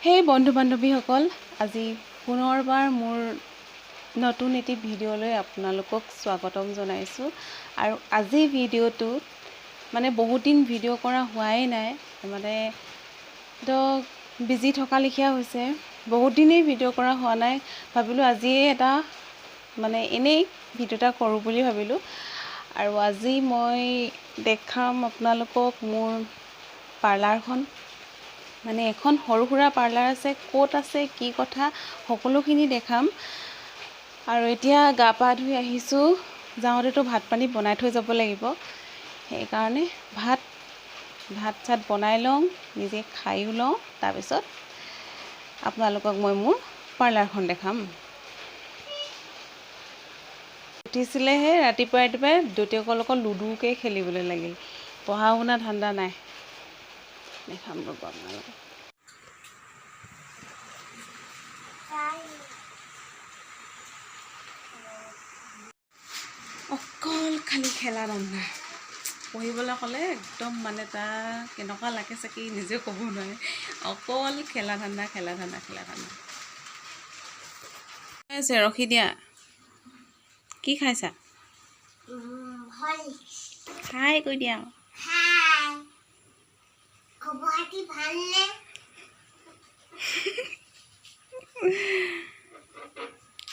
হেই বন্ধু বান্ধৱীসকল, আজি পুনৰবাৰ মোৰ নতুন এটি ভিডিঅ'লৈ আপোনালোকক স্বাগতম জনাইছোঁ। আৰু আজি ভিডিঅ'টো মানে বহুত দিন ভিডিঅ' কৰা হোৱাই নাই, মানে তো বিজি থকা লিখিয়া হৈছে। বহুত দিনেই ভিডিঅ' কৰা হোৱা নাই, ভাবিলোঁ আজিয়ে এটা মানে এনেই ভিডিঅ' এটা কৰোঁ বুলি ভাবিলোঁ। আৰু আজি মই দেখাম আপোনালোকক মোৰ পাৰ্লাৰখন, মানে এখন সৰু সুৰা পাৰ্লাৰ আছে, ক'ত আছে কি কথা সকলোখিনি দেখাম। আৰু এতিয়া গা পা ধুই আহিছোঁ, যাওঁতেতো ভাত পানী বনাই থৈ যাব লাগিব, সেইকাৰণে ভাত চাত বনাই লওঁ, নিজে খায়ো লওঁ, তাৰপিছত আপোনালোকক মই মোৰ পাৰ্লাৰখন দেখাম। উঠিছিলেহে ৰাতিপুৱাই দেউতাকৰ লগত লুডুকে খেলিবলৈ লাগিল, পঢ়া শুনা ধান্দা নাই। দেখাম ৰ'ব আপোনালোকক। অকল খালি খেলা ধান্দা, পঢ়িবলৈ ক'লে একদম মানে তাৰ কেনেকুৱা লাগে চাগে নিজে ক'ব নোৱাৰে, অকল খেলা ধান্দা আছে। ৰখি দিয়া, কি খাইছা? হাই কৈ দিয়া।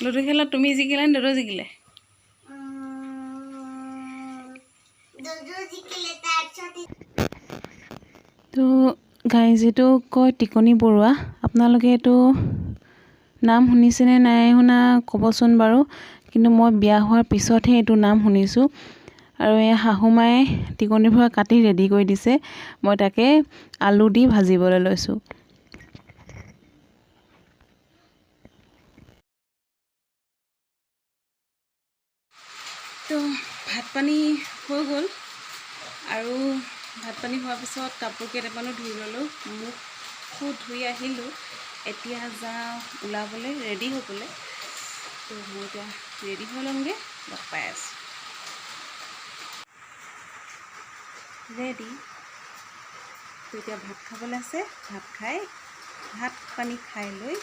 লুডু খেলত তুমি জিকিলা নে দুডু জিকিলে? তো গাইজ, এইটো কয় টিকনি বৰুৱা। আপোনালোকে এইটো নাম শুনিছেনে নাই শুনা ক'বচোন বাৰু, কিন্তু মই বিয়া হোৱাৰ পিছতহে এইটো নাম শুনিছোঁ। আৰু এই শাহুমায়ে টিকনি বৰুৱা কাটি ৰেডি কৰি দিছে, মই তাকে আলু দি ভাজিবলৈ লৈছোঁ। তো ভাত পানী হৈ গ'ল, আৰু ভাত পানী হোৱাৰ পিছত কাপোৰ কেইটামানো ধুই ল'লোঁ, মুখো ধুই আহিলোঁ। এতিয়া যাওঁ ওলাবলৈ, ৰেডি হ'বলৈ। তো মই এতিয়া ৰেডি হৈ ল'মগৈ, লগ পাই আছোঁ। ৰেডি। তো এতিয়া ভাত খাবলৈ আছে, ভাত পানী খাই লৈ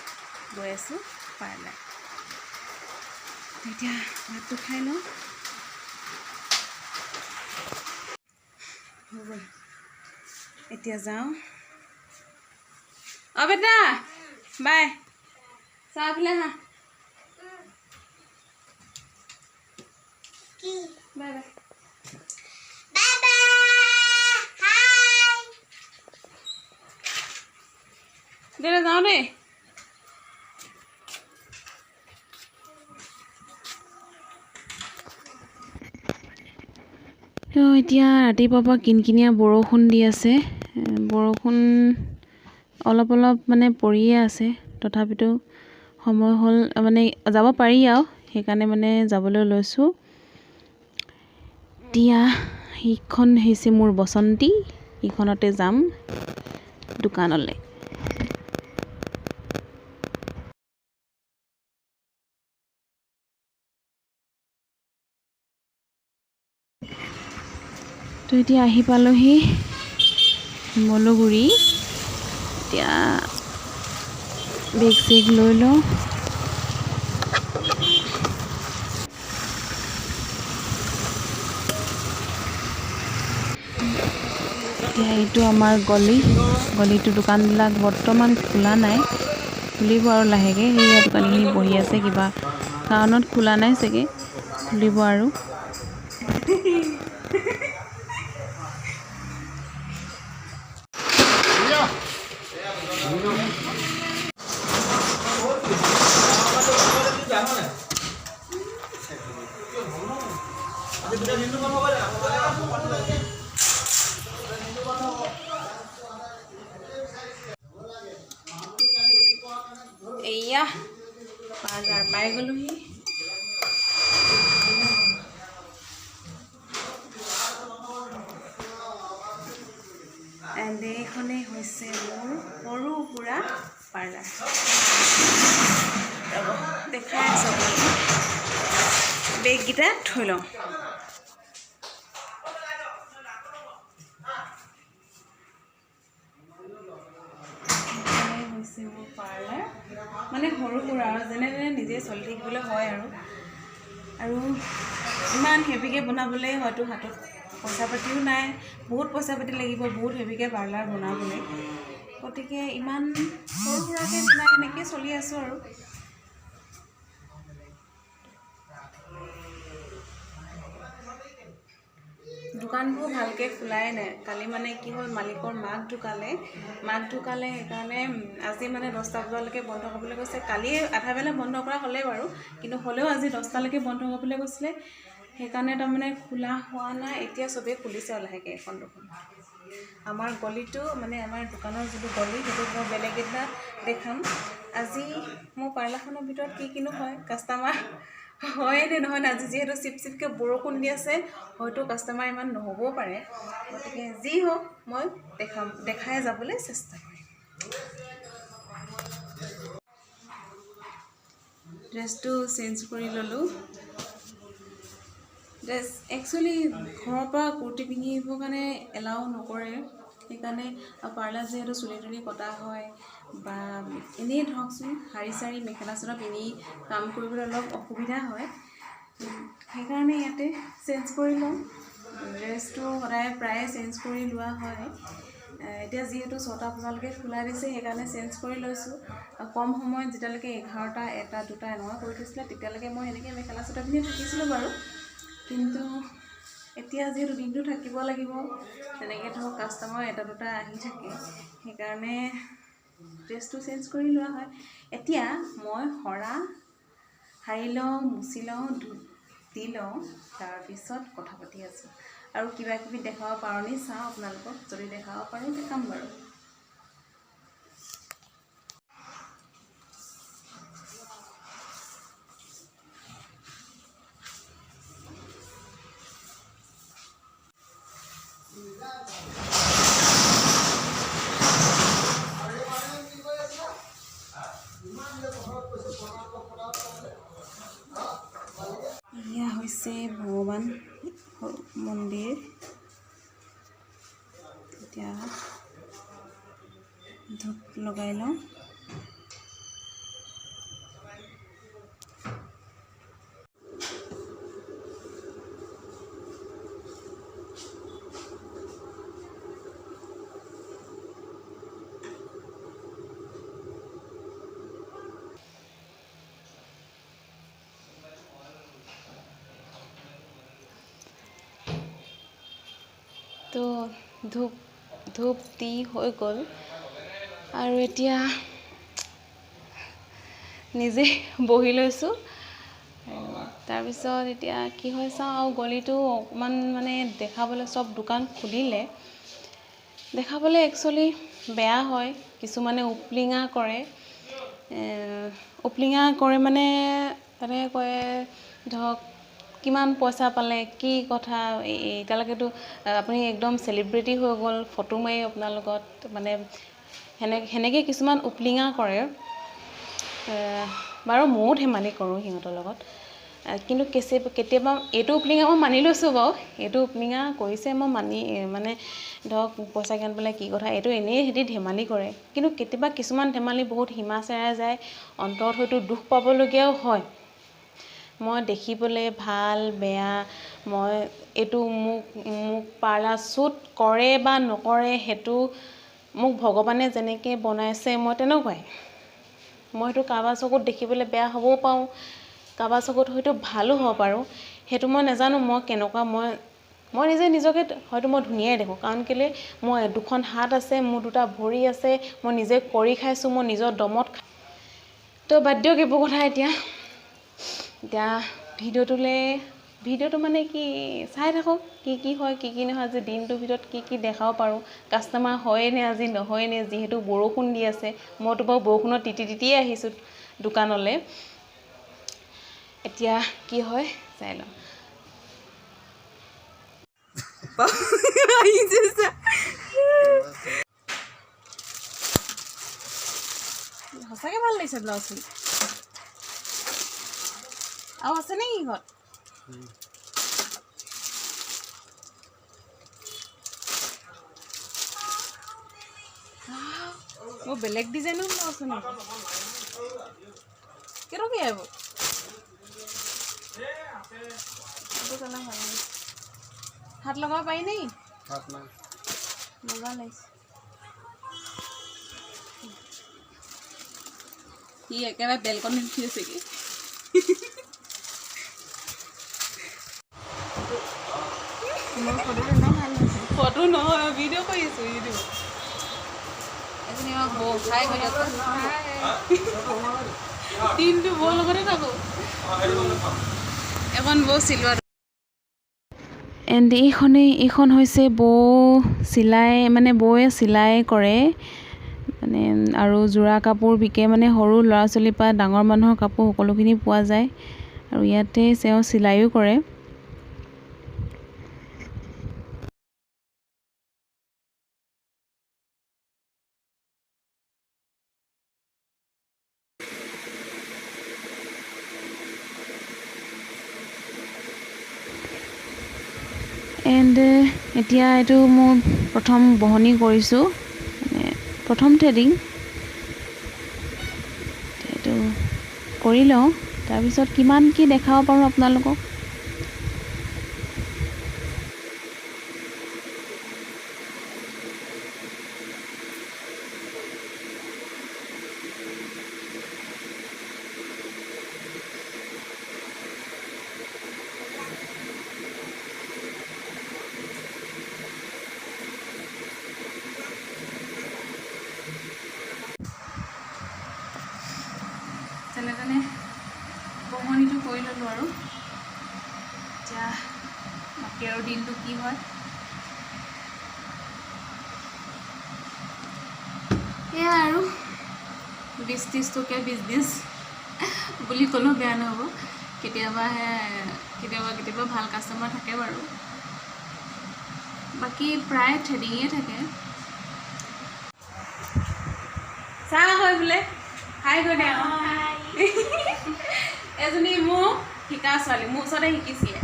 গৈ আছোঁ পাৰ্লাৰ। এতিয়া ভাতটো খাই লওঁ। হ'ব, এতিয়া যাওঁ। বেটা বাই, চাহ খালে হা, বাই বাই। দেতা যাওঁ দেই। তো এতিয়া ৰাতিপুৱাৰ পৰা কিনকিনীয়া বৰষুণ দি আছে, বৰষুণ অলপ মানে পৰিয়ে আছে, তথাপিতো সময় হ'ল মানে যাব পাৰি আৰু, সেইকাৰণে মানে যাবলৈ লৈছোঁ। এতিয়া এইখন হৈছে মোৰ বসন্তী, এইখনতে যাম দোকানলৈ। তো এতিয়া আহি পালোহি শিমলুগুৰি। এতিয়া বেগ চেগ লৈ লওঁ। এতিয়া এইটো আমাৰ গলিটো দোকানবিলাক বৰ্তমান খোলা নাই, খুলিব আৰু লাহেকৈ। সেয়া দোকানীখিনি বহি আছে, কিবা কাৰণত খোলা নাই চাগে, খুলিব আৰু। এয়া পাৰ্লাৰ পাই গ'লোহি। এণ্ড এইখনেই হৈছে মোৰ সৰু সুৰা পাৰ্লাৰ। দেখাই আছোঁ আপোনালোকক, বেগকেইটা থৈ লওঁ। হৈছে মোৰ মানে সৰু সুৰা আৰু যেনে তেনে নিজে চলি থাকিবলৈ হয় আৰু ইমান হেভিকৈ বনাবলৈ হয়তো হাতত পইচা পাতিও নাই, বহুত পইচা পাতি লাগিব বহুত হেভিকৈ পাৰ্লাৰ বনাবলৈ, গতিকে ইমান সৰু সুৰাকৈ বনাই এনেকৈ চলি আছোঁ আৰু। দোকানবোৰ ভালকৈ খোলাই নাই। কালি মানে কি হ'ল, মালিকৰ মাক ঢুকালে সেইকাৰণে আজি মানে 10টা বজালৈকে বন্ধ কৰিবলৈ কৈছে। কালি আধা বেলা বন্ধ কৰা হ'লেই বাৰু, কিন্তু হ'লেও আজি 10টালৈকে বন্ধ কৰিবলৈ কৈছিলে, সেইকাৰণে তাৰমানে খোলা হোৱা নাই। এতিয়া চবেই খুলিছে লাহেকৈ এখন দুখন। আমাৰ গলিটো মানে আমাৰ দোকানৰ যিটো গলি সেইটো মই বেলেগ এটা দেখাম। আজি মোৰ পাৰ্লাৰখনৰ ভিতৰত কি কিনো হয়, কাষ্টমাৰ হয় নে নহয়, আজি যিহেতু চিপকৈ বৰষুণ দি আছে, হয়তো কাষ্টমাৰ ইমান নহ'বও পাৰে, গতিকে যি হওক মই দেখাই যাবলৈ চেষ্টা কৰিম। ড্ৰেছটো চেঞ্জ কৰি ল'লোঁ। ড্ৰেছ একচুৱেলি ঘৰৰ পৰা কুৰ্তি পিন্ধিবৰ কাৰণে এলাও নকৰে, সেইকাৰণে পাৰ্লাৰ যিহেতু চুলি তুলি কটা হয় বা এনেই ধৰকচোন শাৰী চাৰী মেখেলা চাদৰ পিন্ধি কাম কৰিবলৈ অলপ অসুবিধা হয়, সেইকাৰণে ইয়াতে চেঞ্জ কৰি লওঁ। ড্ৰেছটো সদায় প্ৰায়ে চেঞ্জ কৰি লোৱা হয়। এতিয়া যিহেতু 6টা বজালৈকে খোলা দিছে, সেইকাৰণে চেঞ্জ কৰি লৈছোঁ। কম সময়ত যেতিয়ালৈকে 11টা 1টা 2টা এনেকুৱা কৰি থৈছিলে, তেতিয়ালৈকে মই এনেকৈ মেখেলা চাদৰ পিন্ধি থাকিছিলোঁ বাৰু, কিন্তু এতিয়া যিহেতু দিনটো থাকিব লাগিব, তেনেকৈ ধৰক কাষ্টমাৰ 1টা 2টা আহি থাকে, সেইকাৰণে ড্ৰেছটো চেঞ্জ কৰি লোৱা হয়। এতিয়া মই সাৰি লওঁ, মুচি লওঁ, দি লওঁ, তাৰপিছত কথা পাতি আছোঁ আৰু কিবা কিবি দেখাব পাৰোঁ নি চাওঁ আপোনালোকক, যদি দেখাব পাৰোঁ দেখাম বাৰু। এয়া হৈছে ভগৱান মন্দিৰ। এতিয়া ধূপ লগাই লওঁ। তো ধূপ দি হৈ গ'ল আৰু এতিয়া নিজে বহি লৈছোঁ। তাৰপিছত এতিয়া কি হয় চাওঁ, আৰু গলিটো অকণমান মানে দেখাবলৈ চব দোকান খুলিলে, দেখাবলৈ একচুৱেলি বেয়া হয়। কিছুমানে উপলিঙা কৰে মানে তেনেকৈ কয় ধৰক কিমান পইচা পালে, কি কথা, এতিয়ালৈকেতো আপুনি একদম চেলিব্ৰিটি হৈ গ'ল, ফটো মাৰি আপোনাৰ লগত মানে সেনেকৈ কিছুমান উপলিঙা কৰে বাৰু। ময়ো ধেমালি কৰোঁ সিহঁতৰ লগত, কিন্তু কেতিয়াবা এইটো উপলিঙা মই মানি লৈছোঁ বাৰু, এইটো উপলিঙা কৰিছে মই মানে ধৰক পইচা কিমান পালে কি কথা, এইটো এনেই সিহঁতি ধেমালি কৰে। কিন্তু কেতিয়াবা কিছুমান ধেমালি বহুত সীমা চেৰাই যায়, অন্তৰত হয়তো দুখ পাবলগীয়াও হয়। মই দেখিবলৈ ভাল বেয়া, মই এইটো মোক পাৰ্লাৰ শ্বুট কৰে বা নকৰে, সেইটো মোক ভগৱানে যেনেকৈ বনাইছে মই তেনেকুৱাই। মই হয়তো কাৰোবাৰ চকুত দেখিবলৈ বেয়া হ'বও পাৰোঁ, কাৰোবাৰ চকুত হয়তো ভালো হ'ব পাৰোঁ, সেইটো মই নাজানো মই কেনেকুৱা। মই নিজকে হয়তো মই ধুনীয়াই দেখোঁ, কাৰণ কেলৈ মোৰ 2খন হাত আছে, মোৰ 2টা ভৰি আছে, মই নিজে কৰি খাইছোঁ, মই নিজৰ দমত তো বাদ দিয়ক এইবোৰ কথা। এতিয়া ভিডিঅ'টো মানে কি চাই থাকক, কি হয় কি নহয়, আজি দিনটোৰ ভিতৰত কি দেখাব পাৰোঁ, কাষ্টমাৰ হয়নে আজি নহয়নে, যিহেতু বৰষুণ দি আছে। মইতো বাৰু বৰষুণত তিতিয়ে আহিছোঁ দোকানলৈ। এতিয়া কি হয় চাই লওঁ। সঁচাকৈ ভাল লাগিছে ব্লাউজটো। আৰু আছে নে কি ঘৰত? বেলেগ ডিজাইনৰ ব্লাউজ আছে নেকি? কেটকে আহিব হাত লগাব পাৰি নেকি মজা লাগিছে সি একেবাৰে বেলকনিত উঠি আছে কি ফটো নহয় ভিডিঅ' কৰি আছো ভিডিঅ' এজনী আমাক বৌ খাই গৈ আছে দিনটো বৌ লগতে থাকোঁ এখন বৌ চিলোৱা এণ্ড এইখন হৈছে বৌ চিলাই মানে বৌয়ে চিলাই কৰে মানে আৰু যোৰা কাপোৰ বিকে মানে সৰু ল'ৰা ছোৱালীৰ পৰা ডাঙৰ মানুহৰ কাপোৰ সকলোখিনি পোৱা যায় আৰু ইয়াতে তেওঁ চিলাইও কৰে এণ্ড এতিয়া এইটো মোৰ প্ৰথম বহনি কৰিছোঁ মানে প্ৰথম থ্ৰেডিং এইটো কৰি লওঁ তাৰপিছত কিমান কি দেখাব পাৰোঁ আপোনালোকক যেনে বহনিটো কৰি ল'লোঁ আৰু এতিয়া বাকী আৰু দিনটো কি হয় এয়া আৰু 20-30 টকীয়া বিজনেছ বুলি ক'লেও বেয়া নহ'ব কেতিয়াবা ভাল কাষ্টমাৰ থাকে বাৰু বাকী প্ৰায় থ্ৰেডিঙে থাকে চাহ হয় বোলে হাই গৈ দে এজনী মোক শিকা ছোৱালী মোৰ ওচৰতে শিকিছিলে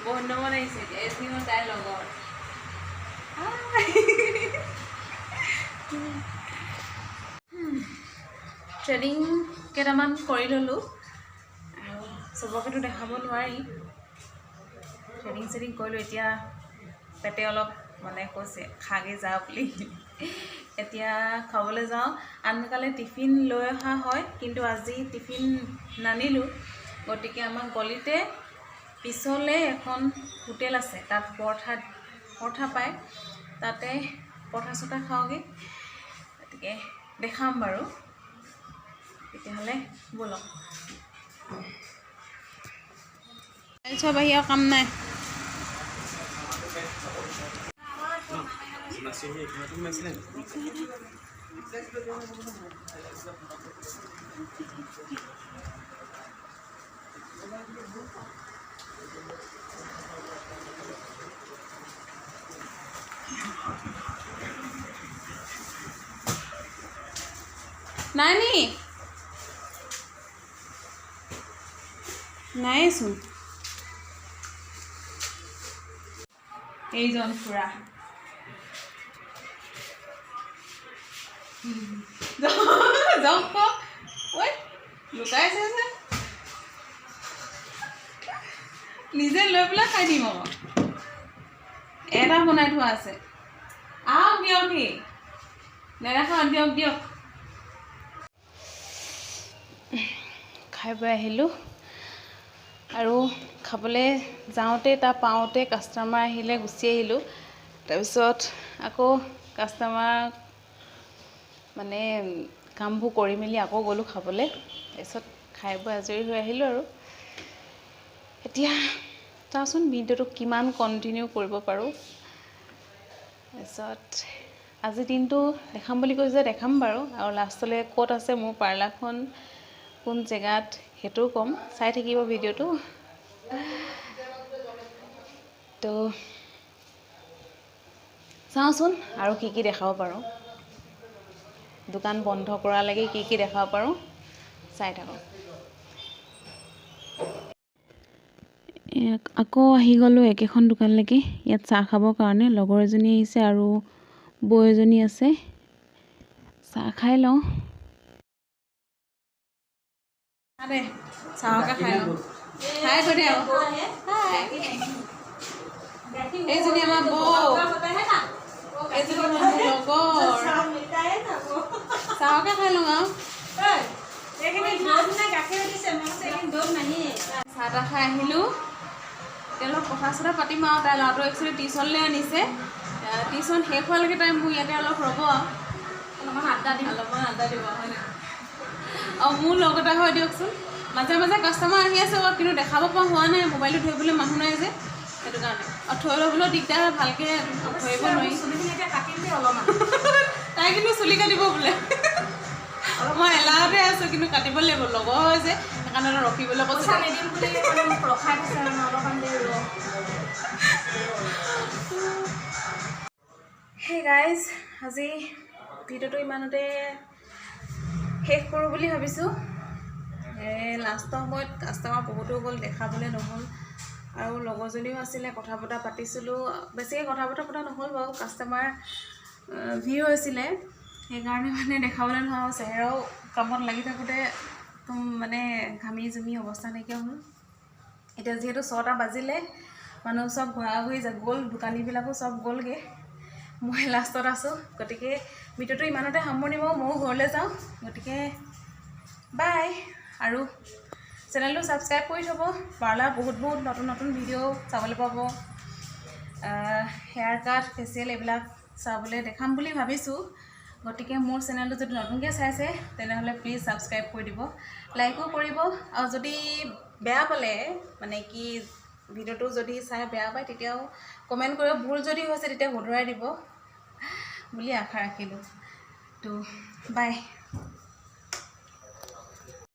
বহুত নমত আহিছে এজনী মোৰ তাইৰ লগৰ থ্ৰেডিং কেইটামান কৰি ল'লোঁ আৰু চবকেতো দেখাব নোৱাৰি থ্ৰেডিং কৰিলোঁ এতিয়া পেটে অলপ মানে কৈছে খাগে যা বুলি এতিয়া খাবলৈ যাওঁ আনকালে টিফিন লৈ অহা হয় কিন্তু আজি টিফিন নানিলোঁ গতিকে আমাৰ গলিতে পিছলৈ এখন হোটেল আছে তাত পৰঠা পায় তাতে পৰঠা চৰঠা খাওঁগৈ গতিকে দেখাম বাৰু তেতিয়াহ'লে ব'লক চব আহি আৰু কাম নাই নানি নাইচোন এইজন খুৰা যাওক ঐ লুকাইছে যে নিজে লৈ পেলাই খাই দিম আকৌ এটা বনাই থোৱা আছে আহক দিয়ক সি নেদেখা দিয়ক খাই বৈ আহিলোঁ আৰু খাবলৈ যাওঁতে তাৰ পাওঁতে কাষ্টমাৰ আহিলে গুচি আহিলোঁ তাৰপিছত আকৌ কাষ্টমাৰ মানে কামবোৰ কৰি মেলি আকৌ গ'লোঁ খাবলৈ তাৰপিছত খাই বৈ আজৰি হৈ আহিলোঁ আৰু এতিয়া চাওঁচোন ভিডিঅ'টো কিমান কণ্টিনিউ কৰিব পাৰোঁ তাৰপিছত আজিৰ দিনটো দেখাম বুলি কৈছে দেখাম বাৰু আৰু লাষ্টলৈ ক'ত আছে মোৰ পাৰ্লাৰখন কোন জেগাত সেইটোও ক'ম চাই থাকিব ভিডিঅ'টো তো চাওঁচোন আৰু কি দেখাব পাৰোঁ দোকান বন্ধ কৰালৈকে কি দেখাব পাৰোঁ চাই থাকক আকৌ আহি গ'লোঁ একেখন দোকানলৈকে ইয়াত চাহ খাবৰ কাৰণে লগৰ এজনী আহিছে আৰু বৌ এজনী আছে চাহ খাই লওঁ আৰে চাহকে খাই লওঁ হাই কৰি দে এইজনী আমাৰ বৌ এইজনী মোৰ লগৰ চাহকে খাই লওঁ আৰু চাহ তাহ খাই আহিলোঁ তেওঁলোক কথা চথা পাতিম আৰু তাই ল'ৰাটো একচুৱেলি টিউশ্যনলৈ আনিছে টিউশ্যন শেষ হোৱালৈকে তাই মোৰ ইয়াতে অলপ ৰ'ব অলপমান আড্ডা দিব হয়নে অঁ মোৰ লগ এটা হয় দিয়কচোন মাজে মাজে কাষ্টমাৰ আহি আছে কিন্তু দেখাব পৰা হোৱা নাই মোবাইলটো ধৰিবলৈ মানুহ নাই যে সেইটো কাৰণে আৰু থৈ ল'বলৈও দিগদাৰ হয় ভালকৈ ধৰিব নোৱাৰি তাই কিন্তু চুলি কাটিব বোলে মই এলাহতে আছোঁ কিন্তু কাটিব লাগিব লগৰ হয় যে সেইকাৰণে ৰখিবলৈ কৈছে হে গাইজ আজি ভিডিঅ'টো ইমানতে শেষ কৰোঁ বুলি ভাবিছোঁ লাষ্টৰ সময়ত কাষ্টমাৰ বহুতো গ'ল দেখাবলৈ নহ'ল আৰু লগৰজনীও আছিলে কথা বতৰা পাতিছিলোঁ বেছিকৈ কথা বতৰা পতা নহ'ল বাৰু কাষ্টমাৰ ভিৰ হৈছিলে সেইকাৰণে মানে দেখাবলৈ নহ'ল চেহেৰাও কামত লাগি থাকোঁতে মানে ঘামি জুমি অৱস্থা নাইকিয়া হ'ল এতিয়া যিহেতু 6টা বাজিলে মানুহ চব ঘূৰা ঘূৰি গ'ল দোকানীবিলাকো চব গ'লগৈ মই লাষ্টত আছোঁ গতিকে ভিডিঅ'টো ইমানতে সামৰণি মাৰোঁ ময়ো ঘৰলৈ যাওঁ গতিকে বাই আৰু চেনেলটো ছাবস্ক্ৰাইব কৰি থ'ব পাৰ্লাৰ বহুত নতুন নতুন ভিডিঅ' চাবলৈ পাব হেয়াৰ কাট ফেচিয়েল এইবিলাক চাবলৈ দেখাম বুলি ভাবিছোঁ গতিকে মোৰ চেনেলটো যদি নতুনকৈ চাইছে তেনেহ'লে প্লিজ ছাবস্ক্ৰাইব কৰি দিব লাইকো কৰিব আৰু যদি বেয়া পালে মানে কি ভিডিঅ'টো যদি চাই বেয়া পায় তেতিয়াও কমেণ্ট কৰিব ভুল যদি হৈছে তেতিয়া শুধৰাই দিব বুলি আশা ৰাখিলোঁ তো বাই